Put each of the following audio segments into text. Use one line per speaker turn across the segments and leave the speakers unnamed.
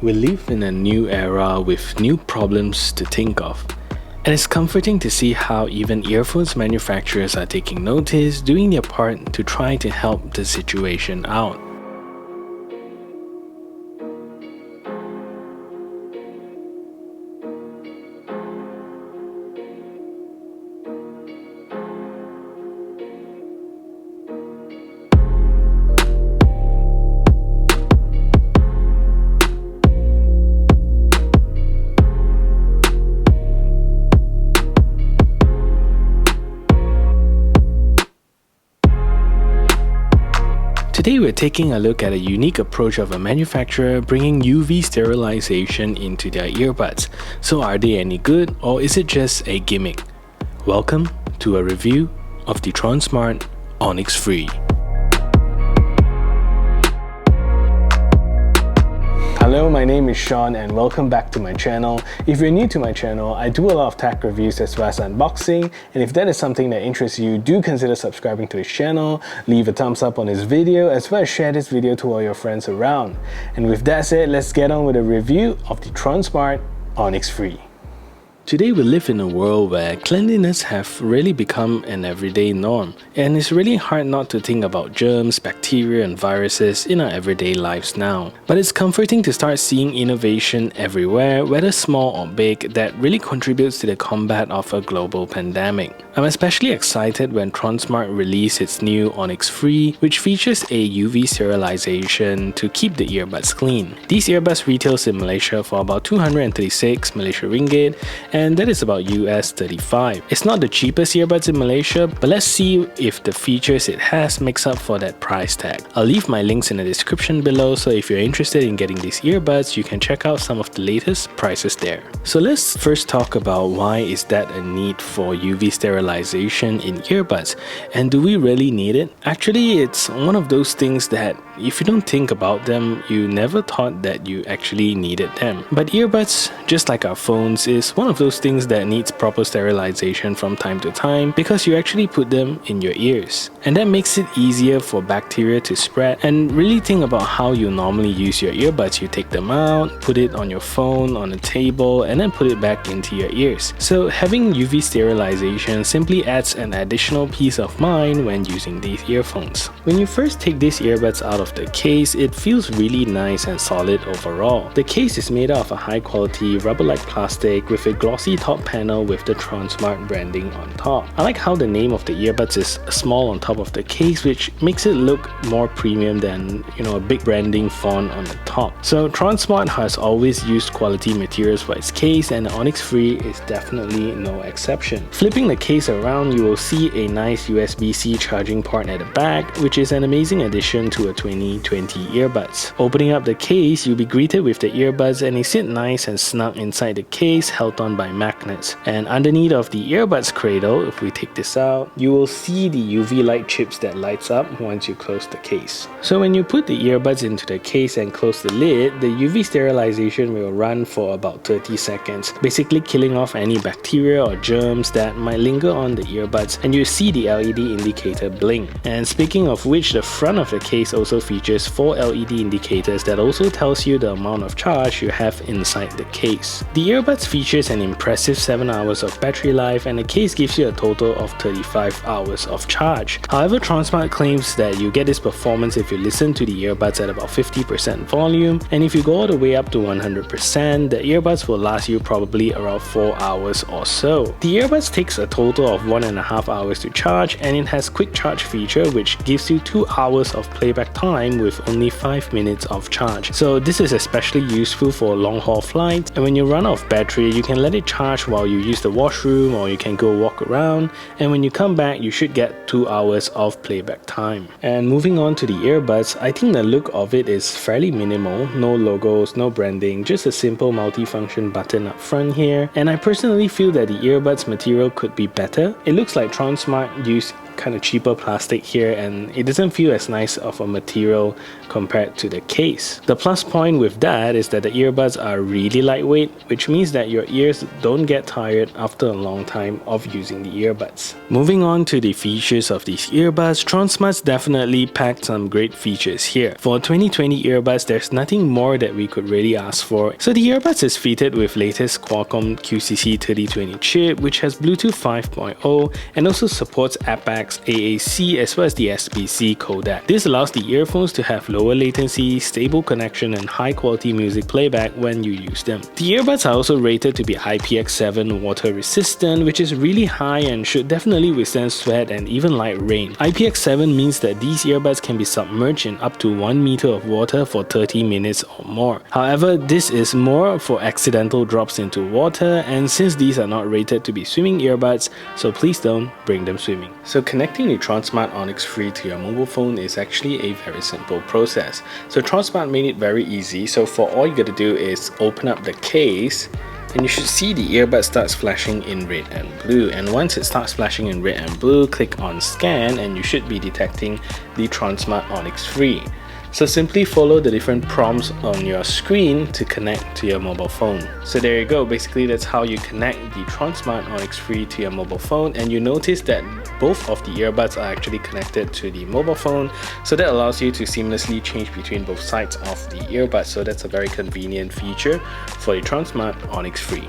We live in a new era with new problems to think of. And it's comforting to see how even earphones manufacturers are taking notice, doing their part to try to help the situation out. Today we're taking a look at a unique approach of a manufacturer bringing UV sterilization into their earbuds. So are they any good, or is it just a gimmick? Welcome to a review of the Tronsmart Onyx Free. Hello, my name is Sean and welcome back to my channel. If you're new to my channel, I do a lot of tech reviews as well as unboxing, and if that is something that interests you, do consider subscribing to this channel, leave a thumbs up on this video, as well as share this video to all your friends around. And with that said, let's get on with a review of the Tronsmart Onyx Free. Today we live in a world where cleanliness have really become an everyday norm, and it's really hard not to think about germs, bacteria and viruses in our everyday lives now. But it's comforting to start seeing innovation everywhere, whether small or big, that really contributes to the combat of a global pandemic. I'm especially excited when Tronsmart released its new Onyx Free, which features a UV sterilization to keep the earbuds clean. These earbuds retails in Malaysia for about 236 Malaysia ringgit, and that is about US 35. It's not the cheapest earbuds in Malaysia, but let's see if the features it has makes up for that price tag. I'll leave my links in the description below, so if you're interested in getting these earbuds, you can check out some of the latest prices there. So let's first talk about why is that a need for UV sterilization in earbuds, and do we really need it? Actually, it's one of those things that if you don't think about them, you never thought that you actually needed them. But earbuds, just like our phones, is one of those things that needs proper sterilization from time to time because you actually put them in your ears. And that makes it easier for bacteria to spread. And really think about how you normally use your earbuds. You take them out, put it on your phone, on a table, and then put it back into your ears. So having UV sterilization simply adds an additional peace of mind when using these earphones. When you first take these earbuds out of the case, it feels really nice and solid overall. The case is made out of a high quality rubber-like plastic with a glossy top panel with the Tronsmart branding on top. I like how the name of the earbuds is small on top of the case, which makes it look more premium than, a big branding font on the top. So Tronsmart has always used quality materials for its case, and the Onyx Free is definitely no exception. Flipping the case around, you will see a nice USB-C charging port at the back, which is an amazing addition to a 2020 earbuds. Opening up the case, you'll be greeted with the earbuds, and they sit nice and snug inside the case, held on by magnets. And underneath of the earbuds cradle, if we take this out, you will see the UV light chips that lights up once you close the case. So when you put the earbuds into the case and close the lid, the UV sterilization will run for about 30 seconds, basically killing off any bacteria or germs that might linger on the earbuds, and you see the LED indicator blink. And speaking of which, the front of the case also features 4 LED indicators that also tells you the amount of charge you have inside the case. The earbuds features an impressive 7 hours of battery life, and the case gives you a total of 35 hours of charge. However, Tronsmart claims that you get this performance if you listen to the earbuds at about 50% volume, and if you go all the way up to 100%, the earbuds will last you probably around 4 hours or so. The earbuds takes a total of 1.5 hours to charge, and it has quick charge feature which gives you 2 hours of playback time with only 5 minutes of charge. So this is especially useful for long haul flights, and when you run out of battery, you can let it charge while you use the washroom, or you can go walk around, and when you come back you should get 2 hours of playback time. And moving on to the earbuds, I think the look of it is fairly minimal. No logos, no branding, just a simple multi-function button up front here, and I personally feel that the earbuds material could be better. It looks like Tronsmart used kind of cheaper plastic here, and it doesn't feel as nice of a material compared to the case. The plus point with that is that the earbuds are really lightweight, which means that your ears don't get tired after a long time of using the earbuds. Moving on to the features of these earbuds, Tronsmart's definitely packed some great features here. For 2020 earbuds, there's nothing more that we could really ask for. So the earbuds is fitted with latest Qualcomm QCC 3020 chip, which has Bluetooth 5.0 and also supports aptX, AAC as well as the SBC codec. This allows the earphones to have lower latency, stable connection and high quality music playback when you use them. The earbuds are also rated to be IPX7 water resistant, which is really high and should definitely withstand sweat and even light rain. IPX7 means that these earbuds can be submerged in up to 1 meter of water for 30 minutes or more. However, this is more for accidental drops into water, and since these are not rated to be swimming earbuds, so please don't bring them swimming. So connecting the Tronsmart Onyx Free to your mobile phone is actually a very simple process. So Tronsmart made it very easy. So for all you gotta do is open up the case, and you should see the earbud starts flashing in red and blue, and once it starts flashing in red and blue, click on scan and you should be detecting the Tronsmart Onyx Free. So simply follow the different prompts on your screen to connect to your mobile phone. So there you go, basically that's how you connect the Tronsmart Onyx Free to your mobile phone, and you notice that both of the earbuds are actually connected to the mobile phone, so that allows you to seamlessly change between both sides of the earbuds. So that's a very convenient feature for the Tronsmart Onyx Free.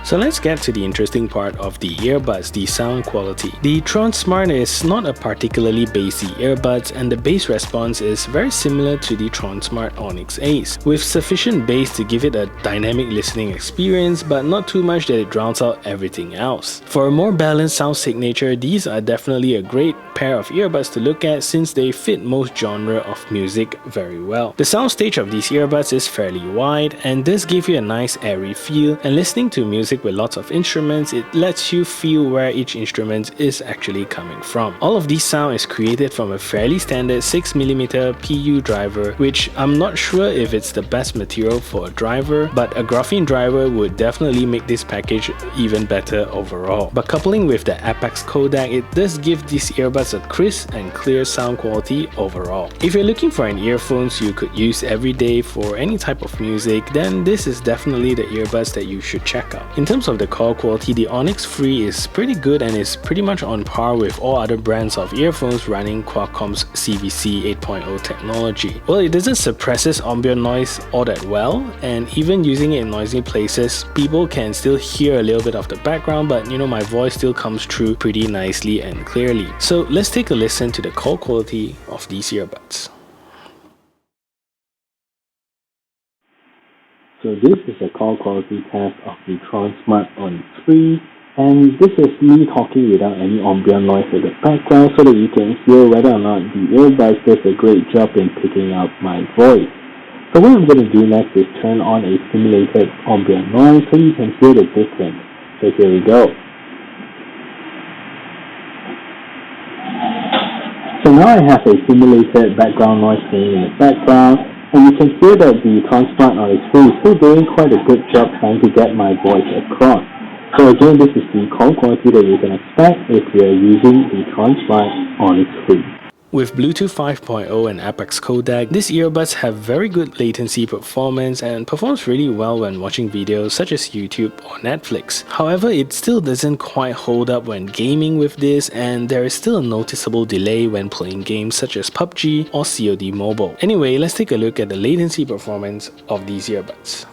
So let's get to the interesting part of the earbuds, the sound quality. The Tronsmart is not a particularly bassy earbuds, and the bass response is very similar to the Tronsmart Onyx Ace, with sufficient bass to give it a dynamic listening experience, but not too much that it drowns out everything else. For a more balanced sound signature, these are definitely a great pair of earbuds to look at since they fit most genre of music very well. The soundstage of these earbuds is fairly wide and does give you a nice airy feel, and listening to music with lots of instruments, it lets you feel where each instrument is actually coming from. All of these sound is created from a fairly standard 6mm PU driver, which I'm not sure if it's the best material for a driver, but a graphene driver would definitely make this package even better overall. But coupling with the aptX codec, it does give these earbuds a crisp and clear sound quality overall. If you're looking for an earphones you could use every day for any type of music, then this is definitely the earbuds that you should check out. In terms of the call quality, the Onyx Free is pretty good and is pretty much on par with all other brands of earphones running Qualcomm's CVC 8.0 technology. Well, it doesn't suppress ambient noise all that well, and even using it in noisy places, people can still hear a little bit of the background, but you know, my voice still comes through pretty nicely and clearly. So let's take a listen to the call quality of these earbuds.
So this is a call quality test of the Tronsmart Onyx Free, and this is me talking without any ambient noise in the background so that you can hear whether or not the earbuds does a great job in picking up my voice. So what I'm going to do next is turn on a simulated ambient noise so you can hear the difference. So here we go. So now I have a simulated background noise playing in the background, and you can hear that the Tronsmart Onyx Free is still doing quite a good job trying to get my voice across. So again, this is the call quality that you can expect if you're using the Tronsmart Onyx Free.
With Bluetooth 5.0 and aptX codec, these earbuds have very good latency performance and performs really well when watching videos such as YouTube or Netflix. However, it still doesn't quite hold up when gaming with this, and there is still a noticeable delay when playing games such as PUBG or COD Mobile. Anyway, let's take a look at the latency performance of these earbuds.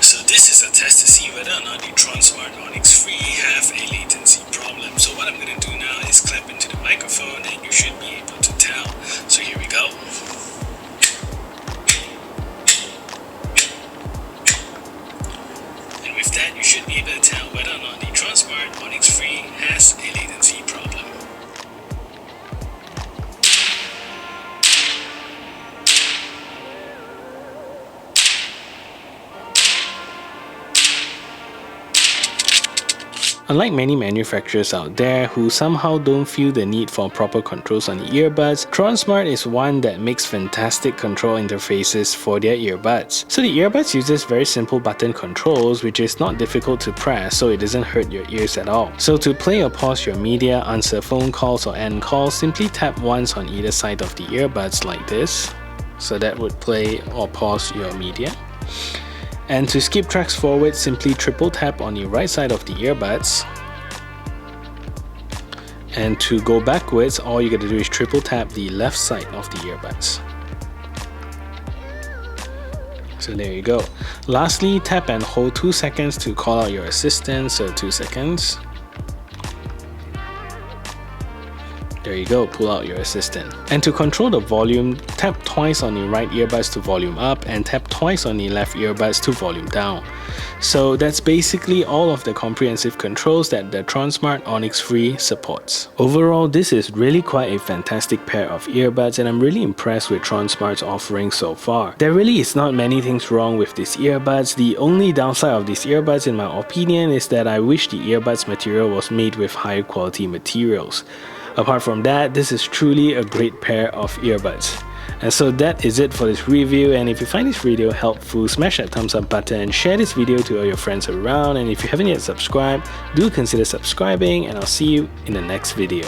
So this is a test to see whether or not the Tronsmart Onyx Free have a latency problem. So what I'm going to do now is clap into the microphone and you should be able to tell. So here we go. And with that you should be able to tell whether or not the Tronsmart Onyx Free has a latency problem. Unlike many manufacturers out there who somehow don't feel the need for proper controls on the earbuds, Tronsmart is one that makes fantastic control interfaces for their earbuds. So the earbuds uses very simple button controls which is not difficult to press, so it doesn't hurt your ears at all. So to play or pause your media, answer phone calls or end calls, simply tap once on either side of the earbuds like this. So that would play or pause your media. And to skip tracks forward, simply triple tap on the right side of the earbuds. And to go backwards, all you gotta do is triple tap the left side of the earbuds. So there you go. Lastly, tap and hold 2 seconds to call out your assistant, so 2 seconds. There you go, pull out your assistant. And to control the volume, tap twice on the right earbuds to volume up and tap twice on the left earbuds to volume down. So that's basically all of the comprehensive controls that the Tronsmart Onyx Free supports. Overall, this is really quite a fantastic pair of earbuds and I'm really impressed with Tronsmart's offering so far. There really is not many things wrong with these earbuds. The only downside of these earbuds in my opinion is that I wish the earbuds material was made with higher quality materials. Apart from that, this is truly a great pair of earbuds. And so that is it for this review, and if you find this video helpful, smash that thumbs up button, share this video to all your friends around, and if you haven't yet subscribed, do consider subscribing, and I'll see you in the next video.